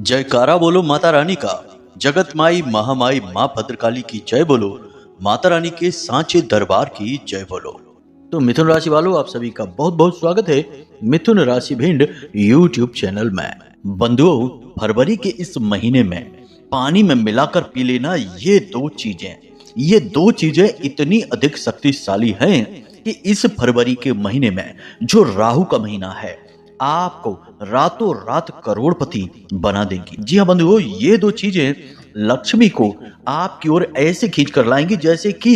जयकारा बोलो माता रानी का। जगत माई महामाई माँ भद्रकाली की जय बोलो। माता रानी के सांचे दरबार की जय बोलो। तो मिथुन राशि वालों, आप सभी का बहुत बहुत स्वागत है मिथुन राशि भिंड यूट्यूब चैनल में। बंधुओं, फरवरी के इस महीने में पानी में मिलाकर पी लेना ये दो चीजें इतनी अधिक शक्तिशाली हैं कि इस फरवरी के महीने में, जो राहु का महीना है, आपको रातों रात करोड़पति बना देंगी। जी हाँ बंधुओं, ये दो चीजें लक्ष्मी को आपकी ओर ऐसे खींच कर लाएंगी जैसे कि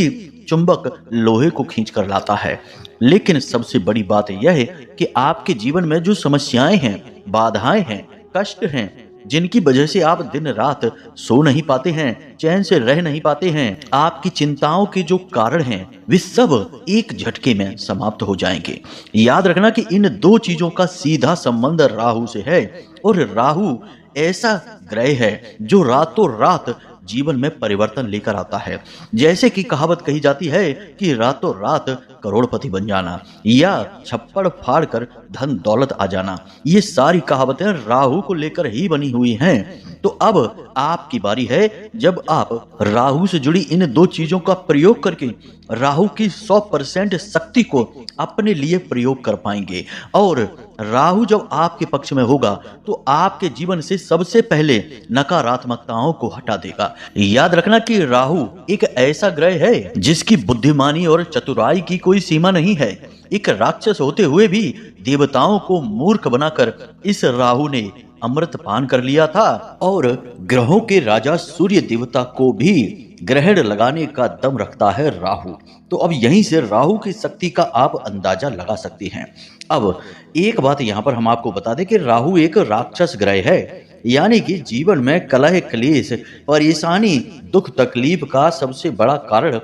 चुंबक लोहे को खींच कर लाता है। लेकिन सबसे बड़ी बात यह है कि आपके जीवन में जो समस्याएं हैं, बाधाएं हैं, कष्ट हैं, जिनकी वजह से आप दिन रात सो नहीं पाते हैं, चैन से रह नहीं पाते हैं, आपकी चिंताओं के जो कारण हैं वे सब एक झटके में समाप्त हो जाएंगे। याद रखना कि इन दो चीजों का सीधा संबंध राहु से है, और राहु ऐसा ग्रह है जो रातों रात जीवन में परिवर्तन लेकर आता है। जैसे कि कहावत कही जाती है कि रातों रात करोड़पति बन जाना या छप्पड़ फाड़ कर धन दौलत आ जाना, ये सारी कहावतें राहु को लेकर ही बनी हुई हैं। तो अब आपकी बारी है, जब आप राहु से जुड़ी इन दो चीजों का प्रयोग करके राहु की 100% शक्ति को अपने लिए प्रयोग कर पाएंगे। और राहु जब आपके पक्ष में होगा तो आपके जीवन से सबसे पहले नकारात्मकताओं को हटा देगा। याद रखना कि राहु एक ऐसा ग्रह है जिसकी बुद्धिमानी और चतुराई की कोई सीमा नहीं है। एक राक्षस होते हुए भी देवताओं को मूर्ख बनाकर इस राहु ने अमृत पान कर लिया था, और ग्रहों के राजा सूर्य देवता को भी ग्रहण लगाने का दम रखता है राहु। तो अब यहीं से राहु की शक्ति का आप अंदाजा लगा सकते हैं। अब एक बात यहाँ पर हम आपको बता दें कि राहु एक राक्षस ग्रह है, यानी कि जीवन में कलह, क्लेश, परेशानी, दुख, तकलीफ का सबसे बड़ा कारण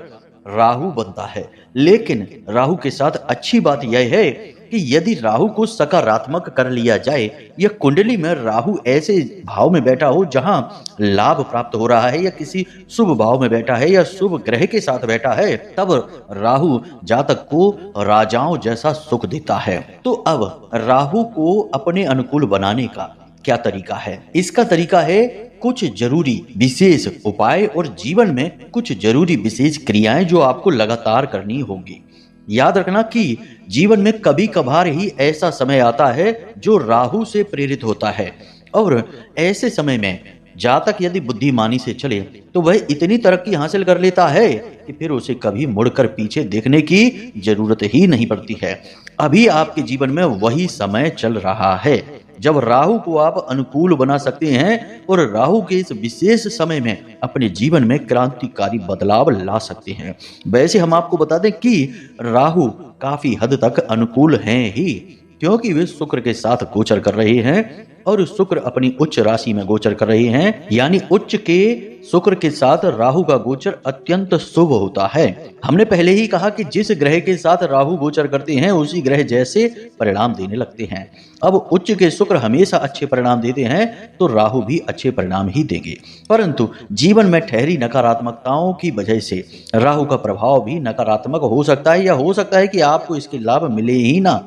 राहु बनता है। लेकिन राहु के साथ अच्छी बात यह है कि यदि राहु को सकारात्मक कर लिया जाए, या कुंडली में राहु ऐसे भाव में बैठा हो जहां लाभ प्राप्त हो रहा है, या किसी शुभ भाव में बैठा है, या शुभ ग्रह के साथ बैठा है, तब राहु जातक को राजाओं जैसा सुख देता है। तो अब राहु को अपने अनुकूल बनाने का क्या तरीका है? इसका तरीका है कुछ जरूरी विशेष उपाय और जीवन में कुछ जरूरी विशेष क्रियाएं जो आपको लगातार करनी होंगी। याद रखना कि जीवन में कभी कभार ही ऐसा समय आता है जो राहु से प्रेरित होता है, और ऐसे समय में जातक यदि बुद्धिमानी से चले तो वह इतनी तरक्की हासिल कर लेता है कि फिर उसे कभी मुड़कर पीछे देखने की जरूरत ही नहीं पड़ती है। अभी आपके जीवन में वही समय चल रहा है जब राहु को आप अनुकूल बना सकते हैं, और राहु के इस विशेष समय में अपने जीवन में क्रांतिकारी बदलाव ला सकते हैं। वैसे हम आपको बता दें कि राहु काफी हद तक अनुकूल हैं ही, क्योंकि वे शुक्र के साथ गोचर कर रहे हैं, और शुक्र अपनी उच्च राशि में गोचर कर रहे हैं। यानी उच्च के शुक्र के साथ राहु का गोचर अत्यंत शुभ होता है। हमने पहले ही कहा कि जिस ग्रह के साथ राहु गोचर करते हैं उसी ग्रह जैसे परिणाम देने लगते हैं। अब उच्च के शुक्र हमेशा अच्छे परिणाम देते हैं, तो राहु भी अच्छे परिणाम ही देंगे। परंतु जीवन में ठहरी नकारात्मकताओं की वजह से राहु का प्रभाव भी नकारात्मक हो सकता है, या हो सकता है कि आपको इसके लाभ मिले ही ना।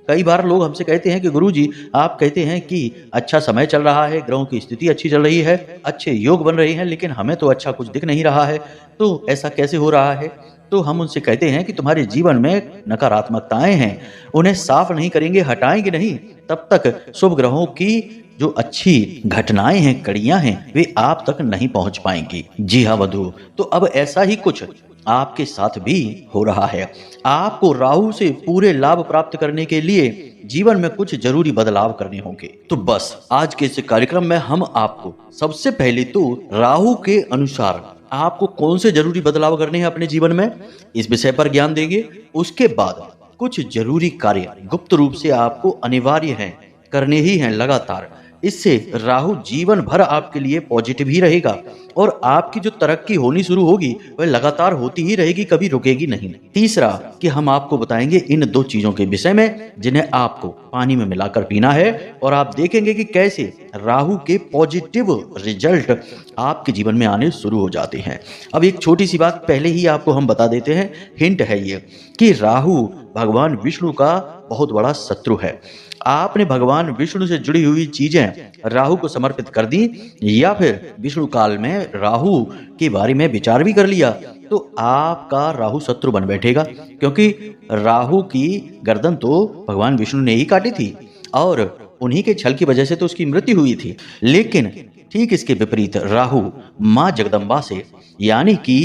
कई बार लोग हमसे कहते हैं कि गुरुजी, आप कहते हैं कि अच्छा समय चल रहा है, ग्रहों की स्थिति अच्छी चल रही है, अच्छे योग बन रहे हैं, लेकिन हमें तो अच्छा कुछ दिख नहीं रहा है, तो ऐसा कैसे हो रहा है? तो हम उनसे कहते हैं कि तुम्हारे जीवन में नकारात्मकताएं हैं, उन्हें साफ नहीं करेंगे, हटाएंगे नहीं, तब तक शुभ ग्रहों की जो अच्छी घटनाएं हैं, कड़ियां हैं, वे आप तक नहीं पहुंच पाएंगी। जी हाँ बंधु, तो अब ऐसा ही कुछ आपके साथ भी हो रहा है। आपको राहु से पूरे लाभ प्राप्त करने के लिए जीवन में कुछ जरूरी बदलाव करने होंगे। तो बस आज के इस कार्यक्रम में हम आपको सबसे पहले तो राहु के अनुसार आपको कौन से जरूरी बदलाव करने हैं अपने जीवन में, इस विषय पर ज्ञान देंगे। उसके बाद कुछ जरूरी कार्य गुप्त रूप से आपको अनिवार्य है करने ही हैं लगातार। इससे राहु जीवन भर आपके लिए पॉजिटिव ही रहेगा, और आपकी जो तरक्की होनी शुरू होगी वह लगातार होती ही रहेगी, कभी रुकेगी नहीं। तीसरा कि हम आपको बताएंगे इन दो चीजों के विषय में जिन्हें आपको पानी में मिलाकर पीना है, और आप देखेंगे कि कैसे राहु के पॉजिटिव रिजल्ट आपके जीवन में आने शुरू हो जाते हैं। अब एक छोटी सी बात पहले ही आपको हम बता देते हैं, हिंट है ये कि राहु भगवान विष्णु का बहुत बड़ा शत्रु है। आपने भगवान विष्णु से जुड़ी हुई चीजें राहु को समर्पित कर दी, या फिर विष्णु काल में राहु के बारे में विचार भी कर लिया, तो आपका राहु शत्रु बन बैठेगा, क्योंकि राहु की गर्दन तो भगवान विष्णु ने ही काटी थी और उन्हीं के छल की वजह से तो उसकी मृत्यु हुई थी। लेकिन ठीक इसके विपरीत राहु माँ जगदम्बा से यानी कि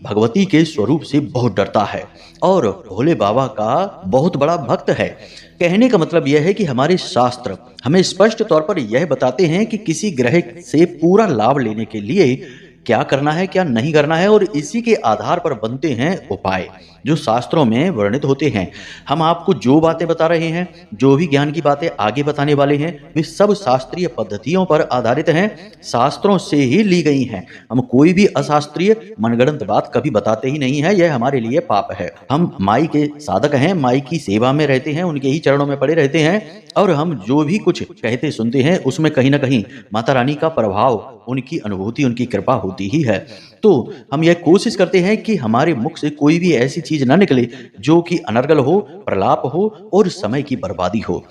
भगवती के स्वरूप से बहुत डरता है और भोले बाबा का बहुत बड़ा भक्त है। कहने का मतलब यह है कि हमारे शास्त्र हमें स्पष्ट तौर पर यह बताते हैं कि किसी ग्रह से पूरा लाभ लेने के लिए क्या करना है क्या नहीं करना है, और इसी के आधार पर बनते हैं उपाय जो शास्त्रों में वर्णित होते हैं। हम आपको जो बातें बता रहे हैं, जो भी ज्ञान की बातें आगे बताने वाले हैं, वे सब शास्त्रीय पद्धतियों पर आधारित हैं, शास्त्रों से ही ली गई हैं। हम कोई भी अशास्त्रीय मनगढ़ंत बात कभी बताते ही नहीं है, यह हमारे लिए पाप है। हम माई के साधक हैं, माई की सेवा में रहते हैं, उनके ही चरणों में पड़े रहते हैं, और हम जो भी कुछ कहते सुनते हैं उसमें कहीं ना कहीं माता रानी का प्रभाव, उनकी अनुभूति, उनकी कृपा होती ही है। तो हम यह कोशिश करते हैं कि हमारे मुख से कोई भी ऐसी चीज ना निकले जो कि अनर्गल हो, प्रलाप हो और समय की बर्बादी हो।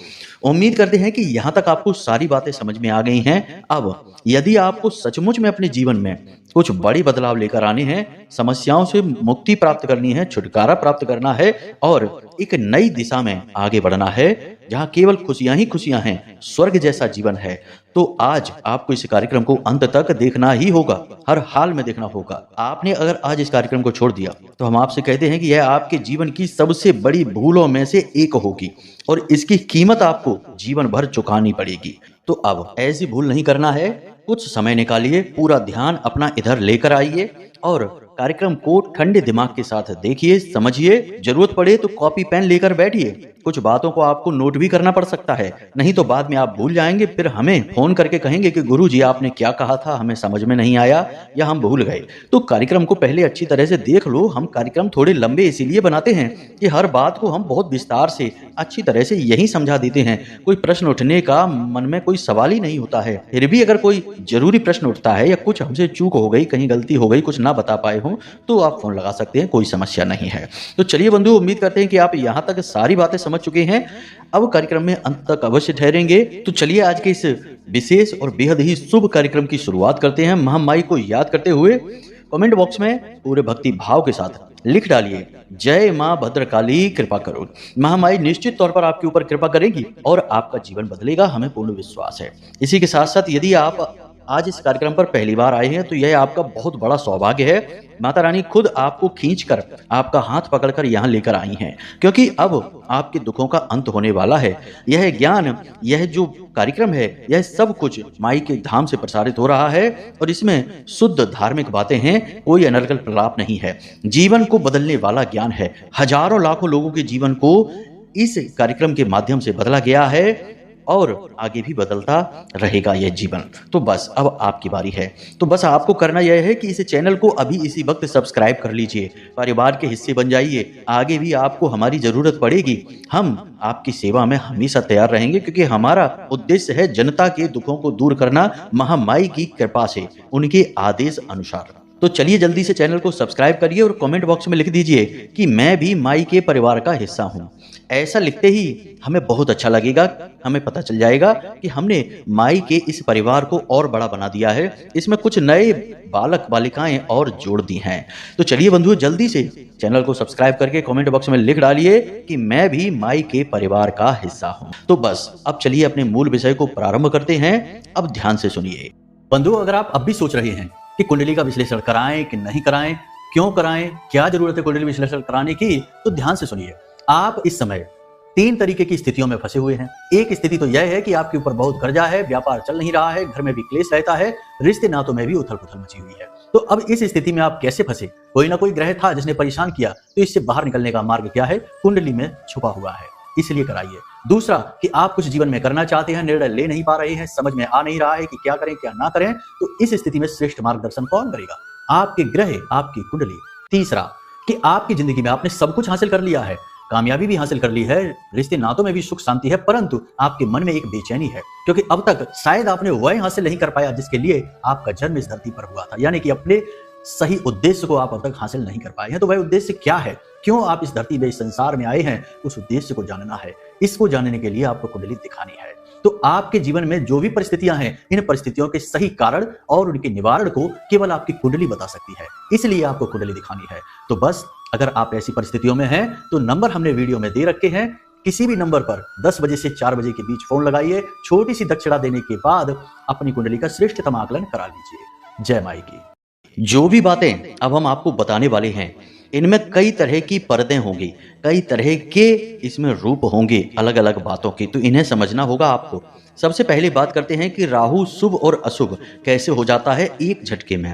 उम्मीद करते हैं कि यहाँ तक आपको सारी बातें समझ में आ गई हैं। अब यदि आपको सचमुच में अपने जीवन में कुछ बड़ी बदलाव लेकर आने हैं, समस्याओं से मुक्ति प्राप्त करनी है, छुटकारा प्राप्त करना है और एक नई दिशा में आगे बढ़ना है जहां केवल खुशियां ही खुशियां हैं, स्वर्ग जैसा जीवन है, तो आज आपको इस कार्यक्रम को अंत तक देखना ही होगा, हर हाल में देखना होगा। आपने अगर आज इस कार्यक्रम को छोड़ दिया तो हम आपसे कहते हैं कि यह आपके जीवन की सबसे बड़ी भूलों में से एक होगी और इसकी कीमत आपको जीवन भर चुकानी पड़ेगी। तो अब ऐसी भूल नहीं करना है, कुछ समय निकालिए, पूरा ध्यान अपना इधर लेकर आइए और कार्यक्रम को ठंडे दिमाग के साथ देखिए, समझिए, जरूरत पड़े तो कॉपी पेन लेकर बैठिए। कुछ बातों को आपको नोट भी करना पड़ सकता है, नहीं तो बाद में आप भूल जाएंगे, फिर हमें फोन करके कहेंगे कि गुरुजी आपने क्या कहा था, हमें समझ में नहीं आया या हम भूल गए। तो कार्यक्रम को पहले अच्छी तरह से देख लो। हम कार्यक्रम थोड़े लंबे इसीलिए बनाते हैं कि हर बात को हम बहुत विस्तार से अच्छी तरह से यही समझा देते हैं। कोई प्रश्न उठने का मन में कोई सवाल ही नहीं होता है, फिर भी अगर कोई जरूरी प्रश्न उठता है या कुछ हमसे चूक हो गई, कहीं गलती हो गई, कुछ ना बता पाए हो, तो आप फोन लगा सकते हैं, कोई समस्या नहीं है। तो चलिए बंधु, उम्मीद करते हैं कि आप यहाँ तक सारी बातें समझ चुके हैं, अब कार्यक्रम में अंत तक अवश्य ठहरेंगे। तो चलिए आज के इस विशेष और बेहद ही शुभ कार्यक्रम की शुरुआत करते हैं। महामाई को याद करते हुए कमेंट बॉक्स में पूरे भक्ति भाव के साथ लिख डालिए, जय मां भद्रकाली कृपा करो। महामाई निश्चित तौर पर आपके ऊपर कृपा करेगी और आपका जीवन बदलेगा, हमें पूर्ण विश्वास है। इसी के साथ साथ यदि आप आज इस कार्यक्रम पर पहली बार आए हैं तो यह आपका बहुत बड़ा सौभाग्य है। माता रानी खुद आपको खींचकर, आपका हाथ पकड़कर यहाँ लेकर आई हैं, क्योंकि अब आपके दुखों का अंत होने वाला है। यह ज्ञान, यह जो कार्यक्रम है, यह सब कुछ माई के धाम से प्रसारित हो रहा है और इसमें शुद्ध धार्मिक बातें हैं, कोई अनर्गल प्रलाप नहीं है। जीवन को बदलने वाला ज्ञान है। हजारों लाखों लोगों के जीवन को इस कार्यक्रम के माध्यम से बदला गया है और आगे भी बदलता रहेगा यह जीवन। तो बस अब आपकी बारी है। तो बस आपको करना यह है कि इस चैनल को अभी इसी वक्त सब्सक्राइब कर लीजिए, परिवार के हिस्से बन जाइए। आगे भी आपको हमारी जरूरत पड़ेगी, हम आपकी सेवा में हमेशा तैयार रहेंगे, क्योंकि हमारा उद्देश्य है जनता के दुखों को दूर करना, महामाई की कृपा से, उनके आदेश अनुसार। तो चलिए जल्दी से चैनल को सब्सक्राइब करिए और कमेंट बॉक्स में लिख दीजिए कि मैं भी माई के परिवार का हिस्सा हूं। ऐसा लिखते ही हमें बहुत अच्छा लगेगा, हमें पता चल जाएगा कि हमने माई के इस परिवार को और बड़ा बना दिया है, इसमें कुछ नए बालक बालिकाएं और जोड़ दी हैं। तो चलिए बंधुओं, जल्दी से चैनल को सब्सक्राइब करके कमेंट बॉक्स में लिख डालिए कि मैं भी माई के परिवार का हिस्सा हूं। तो बस अब चलिए अपने मूल विषय को प्रारंभ करते हैं। अब ध्यान से सुनिए बंधुओं, अगर आप अब भी सोच रहे हैं कि कुंडली का विश्लेषण कराएं कि नहीं कराएं, क्यों कराएं, क्या जरूरत है कुंडली विश्लेषण कराने की, तो ध्यान से सुनिए। आप इस समय 3 तरीके की स्थितियों में फंसे हुए हैं। एक स्थिति तो यह है कि आपके ऊपर बहुत कर्जा है, व्यापार चल नहीं रहा है, घर में भी क्लेश रहता है, रिश्ते नातों में भी उथल पुथल मची हुई है। तो अब इस स्थिति में आप कैसे फंसे? कोई ना कोई ग्रह था जिसने परेशान किया, तो इससे बाहर निकलने का मार्ग क्या है? कुंडली में छुपा हुआ है, इसलिए कराइए। दूसरा कि आप कुछ जीवन में करना चाहते हैं, निर्णय ले नहीं पा रहे हैं, समझ में आ नहीं रहा है कि क्या करें क्या ना करें, तो इस स्थिति में श्रेष्ठ मार्गदर्शन कौन करेगा? आपके ग्रह, आपकी कुंडली। तीसरा कि आपकी जिंदगी में आपने सब कुछ हासिल कर लिया है, कामयाबी भी हासिल कर ली है, रिश्ते नातों में भी सुख शांति है, परंतु आपके मन में एक बेचैनी है, क्योंकि अब तक शायद आपने वह हासिल नहीं कर पाया जिसके लिए आपका जन्म इस धरती पर हुआ था। यानी कि अपने सही उद्देश्य को आप अब तक हासिल नहीं कर पाए हैं। तो वह उद्देश्य क्या है, क्यों आप इस धरती में, इस संसार में आए हैं, उस उद्देश्य को जानना है। इसको जानने के लिए आपको कुंडली दिखानी है। तो आपके जीवन में जो भी परिस्थितियां हैं, इन परिस्थितियों के सही कारण और उनके निवारण को केवल आपकी कुंडली बता सकती है, इसलिए आपको कुंडली दिखानी है। तो बस अगर आप ऐसी परिस्थितियों में हैं तो नंबर हमने वीडियो में दे रखे हैं, किसी भी नंबर पर 10 बजे से 4 बजे के बीच फोन लगाइए, छोटी सी दक्षिणा देने के बाद अपनी कुंडली का श्रेष्ठतम आकलन करा लीजिए। जय माई की। जो भी बातें अब हम आपको बताने वाले हैं, इनमें कई तरह की परतें होंगी, कई तरह के इसमें रूप होंगे अलग अलग बातों के, तो इन्हें समझना होगा आपको। सबसे पहले बात करते हैं कि राहु शुभ और अशुभ कैसे हो जाता है एक झटके में।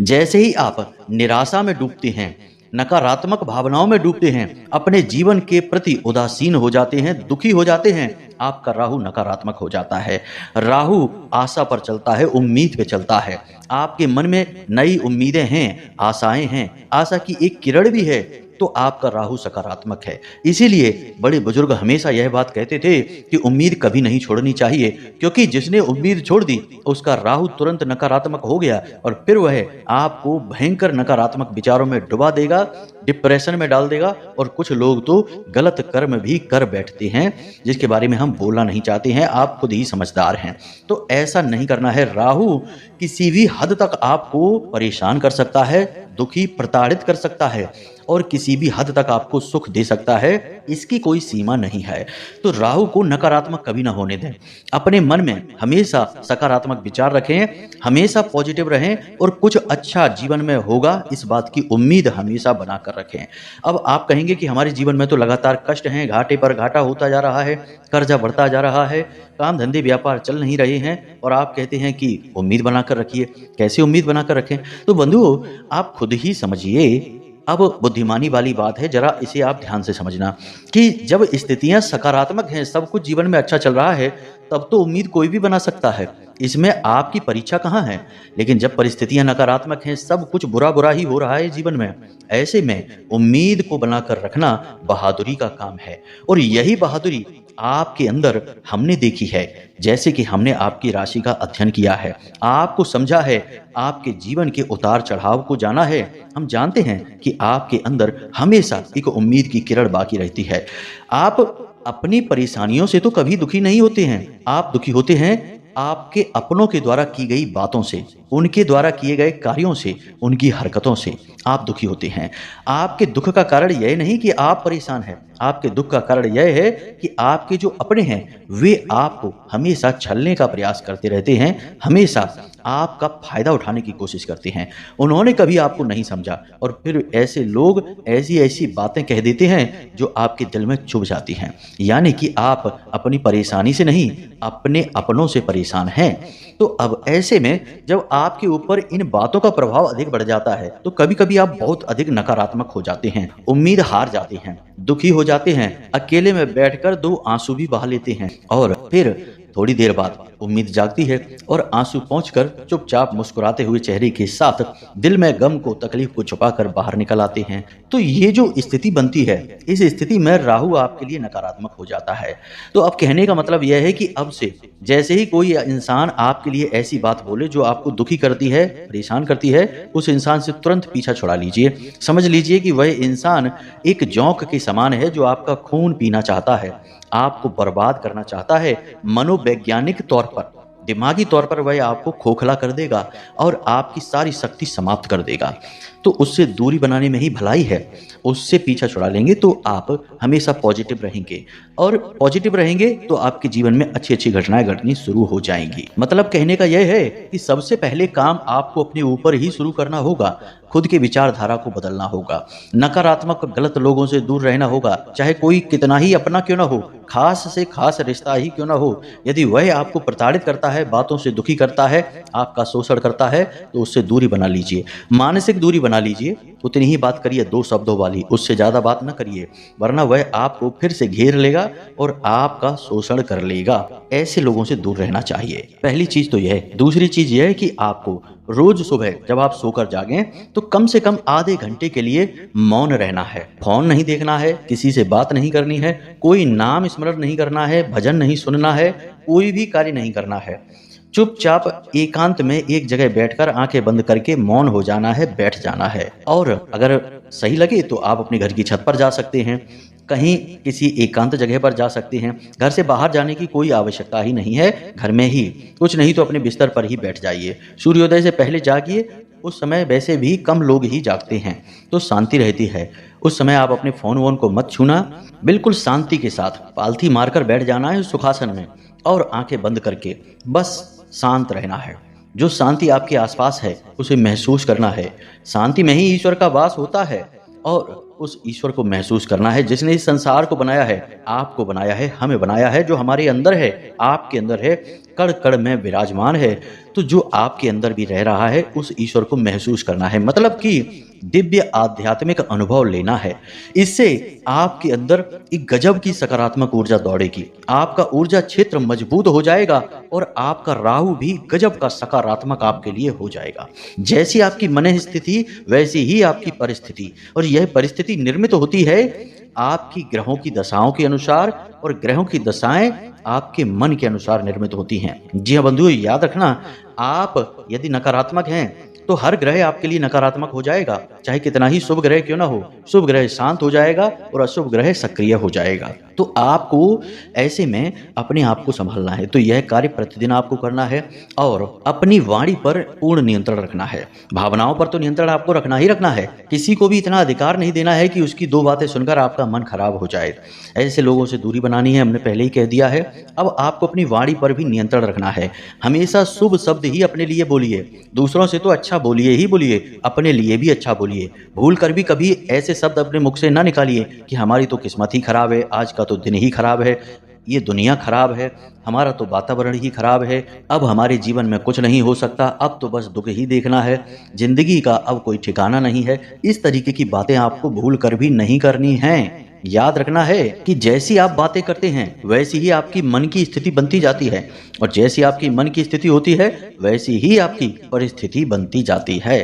जैसे ही आप निराशा में डूबते हैं, नकारात्मक भावनाओं में डूबते हैं, अपने जीवन के प्रति उदासीन हो जाते हैं, दुखी हो जाते हैं, आपका राहु नकारात्मक हो जाता है। राहु आशा पर चलता है, उम्मीद पे चलता है। आपके मन में नई उम्मीदें हैं, आशाएं हैं, आशा की एक किरण भी है, तो आपका राहु सकारात्मक है। इसीलिए बड़े बुजुर्ग हमेशा यह बात कहते थे कि उम्मीद कभी नहीं छोड़नी चाहिए, क्योंकि जिसने उम्मीद छोड़ दी उसका राहु तुरंत नकारात्मक हो गया और फिर वह आपको भयंकर नकारात्मक विचारों में डुबा देगा, डिप्रेशन में डाल देगा। और कुछ लोग तो गलत कर्म भी कर बैठते हैं, जिसके बारे में हम बोलना नहीं चाहते हैं, आप खुद ही समझदार हैं। तो ऐसा नहीं करना है। राहु किसी भी हद तक आपको परेशान कर सकता है, दुखी, प्रताड़ित कर सकता है और किसी भी हद तक आपको सुख दे सकता है, इसकी कोई सीमा नहीं है। तो राहु को नकारात्मक कभी ना होने दें। अपने मन में हमेशा सकारात्मक विचार रखें, हमेशा पॉजिटिव रहें और कुछ अच्छा जीवन में होगा, इस बात की उम्मीद हमेशा बनाकर रखें। अब आप कहेंगे कि हमारे जीवन में तो लगातार कष्ट हैं, घाटे पर घाटा होता जा रहा है, कर्जा बढ़ता जा रहा है, काम धंधे व्यापार चल नहीं रहे हैं और आप कहते हैं कि उम्मीद बनाकर रखिए। कैसे उम्मीद बनाकर रखें? तो बंधुओं, आप खुद ही समझिए। अब बुद्धिमानी वाली बात है, जरा इसे आप ध्यान से समझना कि जब स्थितियां सकारात्मक हैं, सब कुछ जीवन में अच्छा चल रहा है, तब तो उम्मीद कोई भी बना सकता है, इसमें आपकी परीक्षा कहाँ है। लेकिन जब परिस्थितियां नकारात्मक हैं, सब कुछ बुरा बुरा ही हो रहा है जीवन में, ऐसे में उम्मीद को बनाकर रखना बहादुरी का काम है। और यही बहादुरी आपके अंदर हमने देखी है। जैसे कि हमने आपकी राशि का अध्ययन किया है, आपको समझा है, आपके जीवन के उतार चढ़ाव को जाना है। हम जानते हैं कि आपके अंदर हमेशा एक उम्मीद की किरण बाकी रहती है। आप अपनी परेशानियों से तो कभी दुखी नहीं होते हैं, आप दुखी होते हैं आपके अपनों के द्वारा की गई बातों से, उनके द्वारा किए गए कार्यों से, उनकी हरकतों से आप दुखी होते हैं। आपके दुख का कारण यह नहीं कि आप परेशान हैं, आपके दुख का कारण यह है कि आपके जो अपने हैं वे आपको हमेशा छलने का प्रयास करते रहते हैं, हमेशा आपका फायदा उठाने की कोशिश करते हैं। उन्होंने कभी आपको नहीं समझा और फिर ऐसे लोग ऐसी ऐसी बातें कह देते हैं जो आपके दिल में चुभ जाती हैं। यानी कि आप अपनी परेशानी से नहीं, अपने अपनों से परेशान हैं। तो अब ऐसे में जब आपके ऊपर इन बातों का प्रभाव अधिक बढ़ जाता है, तो कभी कभी आप बहुत अधिक नकारात्मक हो जाते हैं, उम्मीद हार जाते हैं, दुखी हो जाते हैं, अकेले में बैठकर 2 आंसू भी बहा लेते हैं और फिर थोड़ी देर बाद उम्मीद जागती है और आंसू पहुंचकर चुपचाप मुस्कुराते हुए चेहरे के साथ दिल में गम को, तकलीफ को छुपाकर बाहर निकल आते हैं। तो ये जो स्थिति बनती है, इस स्थिति में राहु आपके लिए नकारात्मक हो जाता है। तो अब कहने का मतलब यह है कि अब से जैसे ही कोई इंसान आपके लिए ऐसी बात बोले जो आपको दुखी करती है, परेशान करती है, उस इंसान से तुरंत पीछा छुड़ा लीजिए। समझ लीजिए कि वह इंसान एक जोंक के समान है जो आपका खून पीना चाहता है, आपको बर्बाद करना चाहता है। मनोवैज्ञानिक तौर पर, दिमागी तौर पर वह आपको खोखला कर देगा और आपकी सारी शक्ति समाप्त कर देगा। तो उससे दूरी बनाने में ही भलाई है। उससे पीछा छुड़ा लेंगे तो आप हमेशा पॉजिटिव रहेंगे और पॉजिटिव रहेंगे तो आपके जीवन में अच्छी अच्छी घटनाएं घटनी शुरू हो जाएंगी। मतलब कहने का यह है कि सबसे पहले काम आपको अपने ऊपर ही शुरू करना होगा, खुद के विचारधारा को बदलना होगा, नकारात्मक गलत लोगों से दूर रहना होगा, चाहे कोई कितना ही अपना क्यों ना हो, खास से खास रिश्ता ही क्यों ना हो। यदि वह आपको प्रताड़ित करता है, बातों से दुखी करता है, आपका शोषण करता है, तो उससे दूरी बना लीजिए, मानसिक दूरी बना लीजिए। उतनी ही बात करिए 2 शब्दों वाली, उससे ज्यादा बात ना करिए, वरना वह आपको फिर से घेर लेगा और आपका शोषण कर लेगा। ऐसे लोगों से दूर रहना चाहिए। पहली चीज तो यह है। दूसरी चीज यह है कि आपको रोज सुबह जब आप सोकर जागें तो कम से कम आधे घंटे के लिए मौन रहना है। फोन नहीं देखना है, किसी से बात नहीं करनी है, कोई नाम स्मरण नहीं करना है, भजन नहीं सुनना है, कोई भी कार्य नहीं करना है। चुपचाप एकांत में एक जगह बैठकर आंखें बंद करके मौन हो जाना है, बैठ जाना है। और अगर सही लगे तो आप अपने घर की छत पर जा सकते हैं, कहीं किसी एकांत जगह पर जा सकते हैं। घर से बाहर जाने की कोई आवश्यकता ही नहीं है, घर में ही, कुछ नहीं तो अपने बिस्तर पर ही बैठ जाइए। सूर्योदय से पहले जागिए, उस समय वैसे भी कम लोग ही जागते हैं तो शांति रहती है। उस समय आप अपने फोन वोन को मत छूना, बिल्कुल शांति के साथ पालथी मारकर बैठ जाना है सुखासन में और आंखें बंद करके बस शांत रहना है। जो शांति आपके आसपास है उसे महसूस करना है। शांति में ही ईश्वर का वास होता है और उस ईश्वर को महसूस करना है जिसने इस संसार को बनाया है, आपको बनाया है, हमें बनाया है, जो हमारे अंदर है, आपके अंदर है, कण कण में विराजमान है। तो जो आपके अंदर भी रह रहा है उस ईश्वर को महसूस करना है, मतलब कि दिव्य आध्यात्मिक अनुभव लेना है। इससे आपके अंदर एक गजब की सकारात्मक ऊर्जा दौड़ेगी, आपका ऊर्जा क्षेत्र मजबूत हो जाएगा और आपका राहु भी गजब का सकारात्मक आपके लिए हो जाएगा। जैसी आपकी मन स्थिति वैसी ही आपकी परिस्थिति, और यह परिस्थिति निर्मित होती है आपकी ग्रहों की दशाओं के अनुसार, और ग्रहों की दशाएं आपके मन के अनुसार निर्मित होती हैं। जी हाँ बंधुओं, याद रखना, आप यदि नकारात्मक हैं तो हर ग्रह आपके लिए नकारात्मक हो जाएगा, चाहे कितना ही शुभ ग्रह क्यों ना हो। शुभ ग्रह शांत हो जाएगा और अशुभ ग्रह सक्रिय हो जाएगा। तो आपको ऐसे में अपने आप को संभालना है। तो यह कार्य प्रतिदिन आपको करना है और अपनी वाणी पर पूर्ण नियंत्रण रखना है। भावनाओं पर तो नियंत्रण आपको रखना ही रखना है, किसी को भी इतना अधिकार नहीं देना है कि उसकी दो बातें सुनकर आपका मन खराब हो जाए। ऐसे लोगों से दूरी बनानी है, हमने पहले ही कह दिया है। अब आपको अपनी वाणी पर भी नियंत्रण रखना है। हमेशा शुभ शब्द ही अपने लिए बोलिए, दूसरों से तो अच्छा बोलिए ही बोलिए, अपने लिए भी अच्छा बोलिए। भूल कर भी कभी ऐसे शब्द अपने मुख से ना निकालिए कि हमारी तो किस्मत ही खराब है, आज का तो दिन ही खराब है, ये दुनिया खराब है, हमारा तो वातावरण ही खराब है, अब हमारे जीवन में कुछ नहीं हो सकता, अब तो बस दुख ही देखना है, जिंदगी का अब कोई ठिकाना नहीं है। इस तरीके की बातें आपको भूल कर भी नहीं करनी हैं। याद रखना है कि जैसी आप बातें करते हैं वैसी ही आपकी मन की स्थिति बनती जाती है, और जैसी आपकी मन की स्थिति होती है वैसी ही आपकी परिस्थिति बनती जाती है।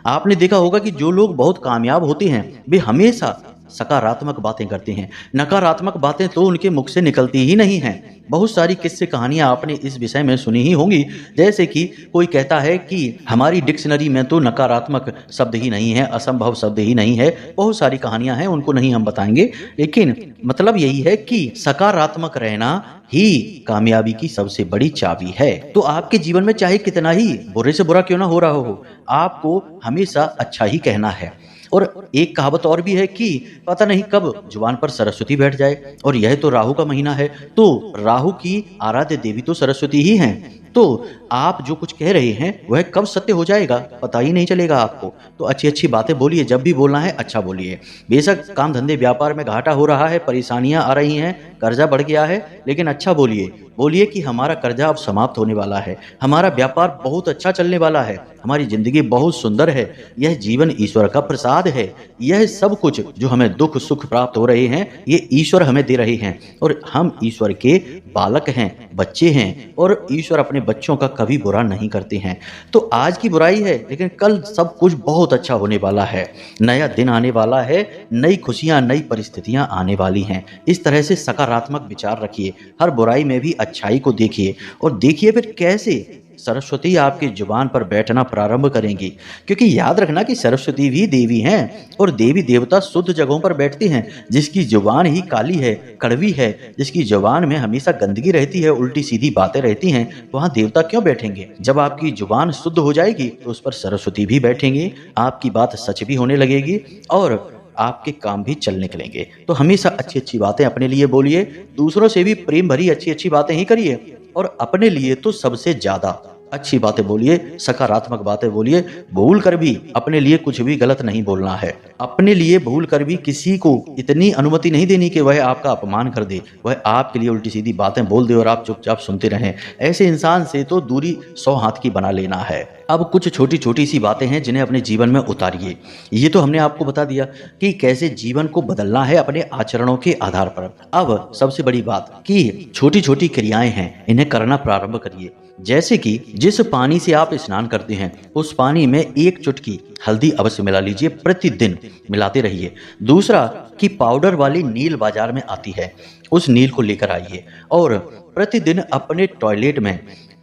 आपने देखा होगा कि जो लोग बहुत कामयाब होते हैं वे हमेशा सकारात्मक बातें करते हैं, नकारात्मक बातें तो उनके मुख से निकलती ही नहीं हैं। बहुत सारी किस्से कहानियां आपने इस विषय में सुनी ही होंगी, जैसे कि कोई कहता है कि हमारी डिक्शनरी में तो नकारात्मक शब्द ही नहीं है, असंभव शब्द ही नहीं है। बहुत सारी कहानियां हैं, उनको नहीं हम बताएंगे, लेकिन मतलब यही है कि सकारात्मक रहना ही कामयाबी की सबसे बड़ी चाबी है। तो आपके जीवन में चाहे कितना ही बुरे से बुरा क्यों ना हो रहा हो, आपको हमेशा अच्छा ही कहना है। और एक कहावत और भी है कि पता नहीं कब जुबान पर सरस्वती बैठ जाए, और यह तो राहु का महीना है, तो राहु की आराध्य देवी तो सरस्वती ही हैं। तो आप जो कुछ कह रहे हैं वह कब सत्य हो जाएगा पता ही नहीं चलेगा आपको। तो अच्छी अच्छी बातें बोलिए, जब भी बोलना है अच्छा बोलिए। बेशक काम धंधे व्यापार में घाटा हो रहा है, परेशानियां आ रही हैं, कर्जा बढ़ गया है, लेकिन अच्छा बोलिए। बोलिए कि हमारा कर्जा अब समाप्त होने वाला है, हमारा व्यापार बहुत अच्छा चलने वाला है, हमारी जिंदगी बहुत सुंदर है, यह जीवन ईश्वर का प्रसाद है, यह सब कुछ जो हमें दुख सुख प्राप्त हो रहे हैं ये ईश्वर हमें दे रहे हैं, और हम ईश्वर के बालक हैं, बच्चे हैं, और ईश्वर अपने बच्चों का कभी बुरा नहीं करते हैं। तो आज की बुराई है लेकिन कल सब कुछ बहुत अच्छा होने वाला है, नया दिन आने वाला है, नई खुशियां नई परिस्थितियां आने वाली हैं। इस तरह से सकारात्मक विचार रखिए, हर बुराई में भी अच्छाई को देखिए, और देखिए फिर कैसे सरस्वती आपकी जुबान पर बैठना प्रारंभ करेंगी। क्योंकि याद रखना कि सरस्वती भी देवी हैं, और देवी देवता शुद्ध जगहों पर बैठती हैं। जिसकी जुबान ही काली है, कड़वी है, जिसकी जुबान में हमेशा गंदगी रहती है, उल्टी सीधी बातें रहती हैं, वहां देवता क्यों बैठेंगे। जब आपकी जुबान शुद्ध हो जाएगी तो उस पर सरस्वती भी बैठेंगी, आपकी बात सच भी होने लगेगी और आपके काम भी चल निकलेंगे। तो हमेशा अच्छी अच्छी बातें अपने लिए बोलिए, दूसरों से भी प्रेम भरी अच्छी अच्छी बातें ही करिए, और अपने लिए तो सबसे ज्यादा अच्छी बातें बोलिए, सकारात्मक बातें बोलिए। भूल कर भी अपने लिए कुछ भी गलत नहीं बोलना है, अपने लिए भूल कर भी किसी को इतनी अनुमति नहीं देनी कि वह आपका अपमान कर दे, वह आपके लिए उल्टी सीधी बातें बोल दे और आप चुपचाप सुनते रहें। ऐसे इंसान से तो दूरी 100 हाथ की बना लेना है। अब कुछ छोटी छोटी सी बातें हैं जिन्हें अपने जीवन में उतारिए। ये तो हमने आपको बता दिया कि कैसे जीवन को बदलना है अपने आचरणों के आधार पर। अब सबसे बड़ी बात कि छोटी छोटी क्रियाएं हैं, इन्हें करना प्रारंभ करिए। जैसे कि जिस पानी से आप स्नान करते हैं उस पानी में 1 चुटकी हल्दी अवश्य मिला लीजिए, प्रतिदिन मिलाते रहिए। दूसरा कि पाउडर वाली नील बाजार में आती है, उस नील को लेकर आइए और प्रतिदिन अपने टॉयलेट में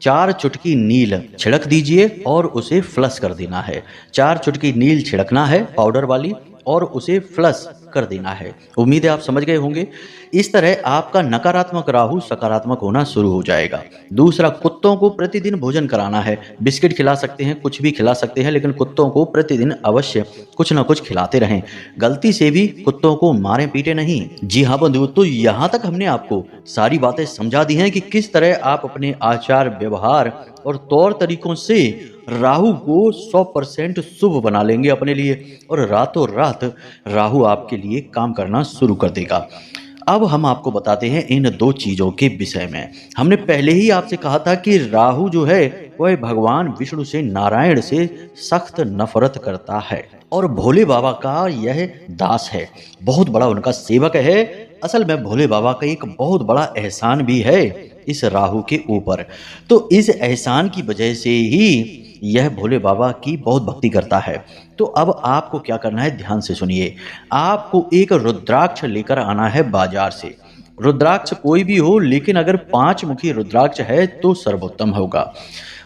4 चुटकी नील छिड़क दीजिए और उसे फ्लश कर देना है। 4 चुटकी नील छिड़कना है पाउडर वाली और उसे फ्लश कर देना है। उम्मीद है आप समझ गए होंगे। इस तरह आपका नकारात्मक राहु सकारात्मक होना शुरू हो जाएगा। दूसरा, कुत्तों को प्रतिदिन भोजन कराना है। बिस्किट खिला सकते हैं, कुछ भी खिला सकते हैं, लेकिन कुत्तों को प्रतिदिन अवश्य कुछ ना कुछ खिलाते रहें। गलती से भी कुत्तों को मारें पीटे नहीं। जी हाँ बंधुओं, तो यहाँ तक हमने आपको सारी बातें समझा दी हैं कि किस तरह आप अपने आचार व्यवहार और तौर तरीकों से राहु को 100% शुभ बना लेंगे अपने लिए और रातों रात राहु आपके लिए काम करना शुरू कर देगा। अब हम आपको बताते हैं इन 2 चीजों के विषय में। हमने पहले ही आपसे कहा था कि राहु जो है वह भगवान विष्णु से, नारायण से सख्त नफरत करता है और भोले बाबा का यह दास है, बहुत बड़ा उनका सेवक है। असल में भोले बाबा का एक बहुत बड़ा एहसान भी है इस राहु के ऊपर। तो इस एहसान की वजह से ही यह भोले बाबा की बहुत भक्ति करता है। तो अब आपको क्या करना है, ध्यान से सुनिए। आपको एक रुद्राक्ष लेकर आना है बाजार से। रुद्राक्ष कोई भी हो, लेकिन अगर 5 मुखी रुद्राक्ष है तो सर्वोत्तम होगा।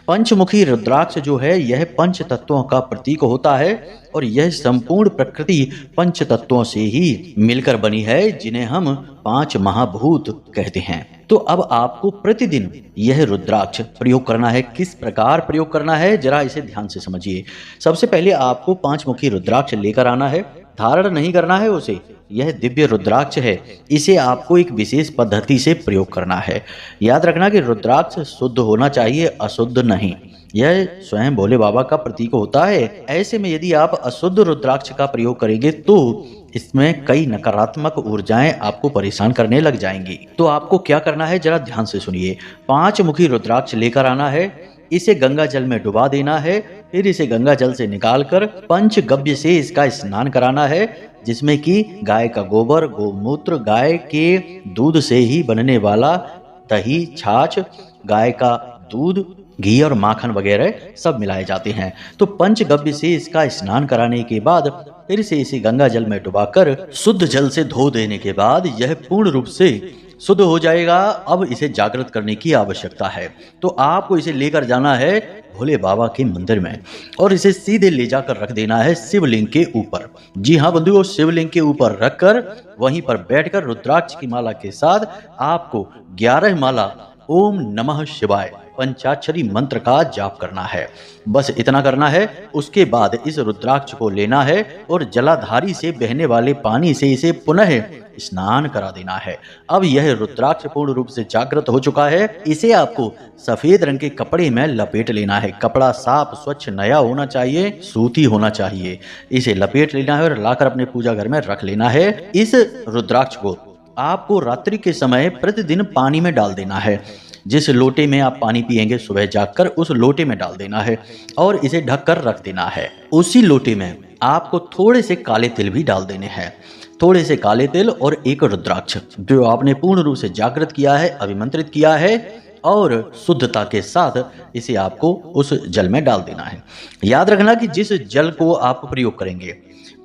पंचमुखी रुद्राक्ष जो है यह पंच तत्वों का प्रतीक होता है और यह संपूर्ण प्रकृति पंच तत्वों से ही मिलकर बनी है, जिन्हें हम 5 महाभूत कहते हैं। तो अब आपको प्रतिदिन यह रुद्राक्ष प्रयोग करना है। किस प्रकार प्रयोग करना है, जरा इसे ध्यान से समझिए। सबसे पहले आपको 5 मुखी रुद्राक्ष लेकर आना है। धारण नहीं करना है उसे, यह दिव्य रुद्राक्ष है। इसे आपको एक विशेष पद्धति से प्रयोग करना है। याद रखना कि रुद्राक्ष शुद्ध होना चाहिए, अशुद्ध नहीं। यह स्वयं भोले बाबा का प्रतीक होता है। ऐसे में यदि आप अशुद्ध रुद्राक्ष का प्रयोग करेंगे तो इसमें कई नकारात्मक ऊर्जाएं आपको परेशान करने लग जाएंगी। तो आपको क्या करना है, जरा ध्यान से सुनिए। 5 मुखी रुद्राक्ष लेकर आना है, इसे गंगा जल में डुबा देना है, फिर इसे गंगा जल से निकालकर पंचगव्य से इसका स्नान कराना है, जिसमें कि गाय का गोबर, गोमूत्र, गाय के दूध से ही बनने वाला दही, छाछ, गाय का दूध, घी और माखन वगैरह सब मिलाए जाते हैं। तो पंचगव्य से इसका स्नान कराने के बाद फिर से इसे गंगा जल में डुबाकर शुद्ध जल से धो देने के बाद यह पूर्ण रूप से शुद्ध हो जाएगा। अब इसे जागृत करने की आवश्यकता है। तो आपको इसे लेकर जाना है भोले बाबा के मंदिर में और इसे सीधे ले जाकर रख देना है शिवलिंग के ऊपर। जी हाँ बंधुओं, शिवलिंग के ऊपर रखकर वहीं पर बैठकर रुद्राक्ष की माला के साथ आपको 11 माला ओम नमः शिवाय पंचाक्षरी मंत्र का जाप करना है। बस इतना करना है। उसके बाद इस रुद्राक्ष को लेना है और जलाधारी से बहने वाले पानी से इसे पुनः स्नान करा देना है। अब यह रुद्राक्ष पूर्ण रूप से जागृत हो चुका है। इसे आपको सफेद रंग के कपड़े में लपेट लेना है। कपड़ा साफ, स्वच्छ, नया होना चाहिए, सूती होना चाहिए। इसे लपेट लेना है और लाकर अपने पूजा घर में रख लेना है। इस रुद्राक्ष को आपको रात्रि के समय प्रतिदिन पानी में डाल देना है। जिस लोटे में आप पानी पिएंगे सुबह जागकर, उस लोटे में डाल देना है और इसे ढककर रख देना है। उसी लोटे में आपको थोड़े से काले तिल भी डाल देने हैं। थोड़े से काले तिल और एक रुद्राक्ष जो आपने पूर्ण रूप से जागृत किया है, अभिमंत्रित किया है, और शुद्धता के साथ इसे आपको उस जल में डाल देना है। याद रखना कि जिस जल को आप प्रयोग करेंगे,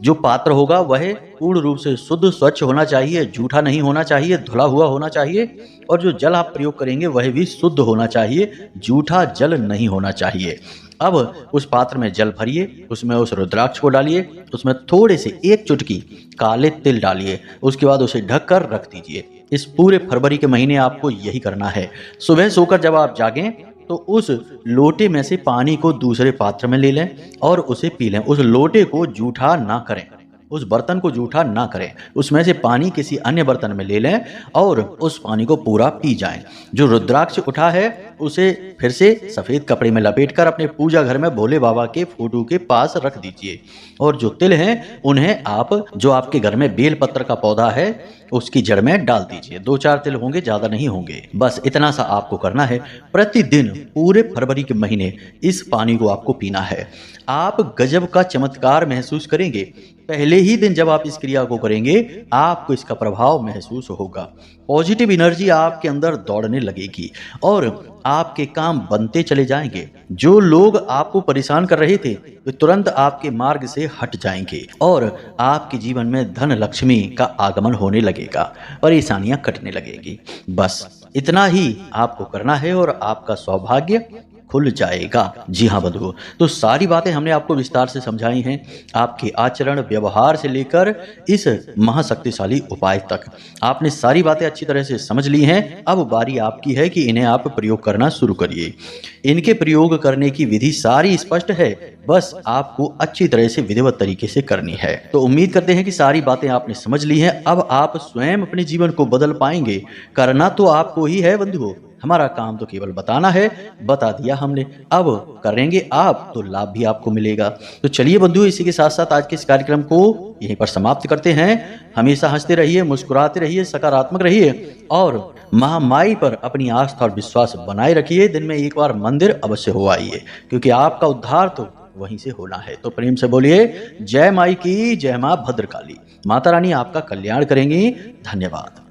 जो पात्र होगा वह पूर्ण रूप से शुद्ध, स्वच्छ होना चाहिए, जूठा नहीं होना चाहिए, धुला हुआ होना चाहिए। और जो जल आप प्रयोग करेंगे वह भी शुद्ध होना चाहिए, जूठा जल नहीं होना चाहिए। अब उस पात्र में जल भरिए, उसमें उस रुद्राक्ष को डालिए, उसमें थोड़े से 1 चुटकी काले तिल डालिए। उसके बाद उसे ढककर रख दीजिए। इस पूरे फरवरी के महीने आपको यही करना है। सुबह सोकर जब आप जागें तो उस लोटे में से पानी को दूसरे पात्र में ले लें और उसे पी लें। उस लोटे को जूठा ना करें, उस बर्तन को जूठा ना करें। उसमें से पानी किसी अन्य बर्तन में ले लें और उस पानी को पूरा पी जाएं। जो रुद्राक्ष उठा है उसे फिर से सफेद कपड़े में लपेटकर अपने पूजा घर में भोले बाबा के फोटो के पास रख दीजिए। और जो तिल हैं उन्हें आप जो आपके घर में बेल पत्र का पौधा है उसकी जड़ में डाल दीजिए। 2-4 तिल होंगे, ज्यादा नहीं होंगे। बस इतना सा आपको करना है। प्रतिदिन पूरे फरवरी के महीने इस पानी को आपको पीना है। आप गजब का चमत्कार महसूस करेंगे। पहले ही दिन जब आप इस क्रिया को करेंगे आपको इसका प्रभाव महसूस होगा। पॉजिटिव एनर्जी आपके अंदर दौड़ने लगेगी और आपके काम बनते चले जाएंगे। जो लोग आपको परेशान कर रहे थे वे तुरंत आपके मार्ग से हट जाएंगे और आपके जीवन में धन लक्ष्मी का आगमन होने लगेगा, परेशानियां कटने लगेगी। बस इतना ही आपको करना है और आपका सौभाग्य खुल जाएगा। जी हाँ बंधुओं, तो सारी बातें हमने आपको विस्तार से समझाई हैं, आपके आचरण व्यवहार से लेकर इस महाशक्तिशाली उपाय तक आपने सारी बातें अच्छी तरह से समझ ली हैं। अब बारी आपकी है कि इन्हें आप प्रयोग करना शुरू करिए। इनके प्रयोग करने की विधि सारी स्पष्ट है, बस आपको अच्छी तरह से विधिवत तरीके से करनी है। तो उम्मीद करते हैं कि सारी बातें आपने समझ ली हैं। अब आप स्वयं अपने जीवन को बदल पाएंगे। करना तो आपको ही है बंधुओं, हमारा काम तो केवल बताना है, बता दिया हमने। अब करेंगे आप तो लाभ भी आपको मिलेगा। तो चलिए बंधुओं, इसी के साथ साथ आज के इस कार्यक्रम को यहीं पर समाप्त करते हैं। हमेशा हंसते रहिए, मुस्कुराते रहिए, सकारात्मक रहिए और महामाई पर अपनी आस्था और विश्वास बनाए रखिए। दिन में एक बार मंदिर अवश्य हो आइए, क्योंकि आपका उद्धार तो वहीं से होना है। तो प्रेम से बोलिए जय माई की जय, मां भद्रकाली। माता रानी आपका कल्याण करेंगी। धन्यवाद।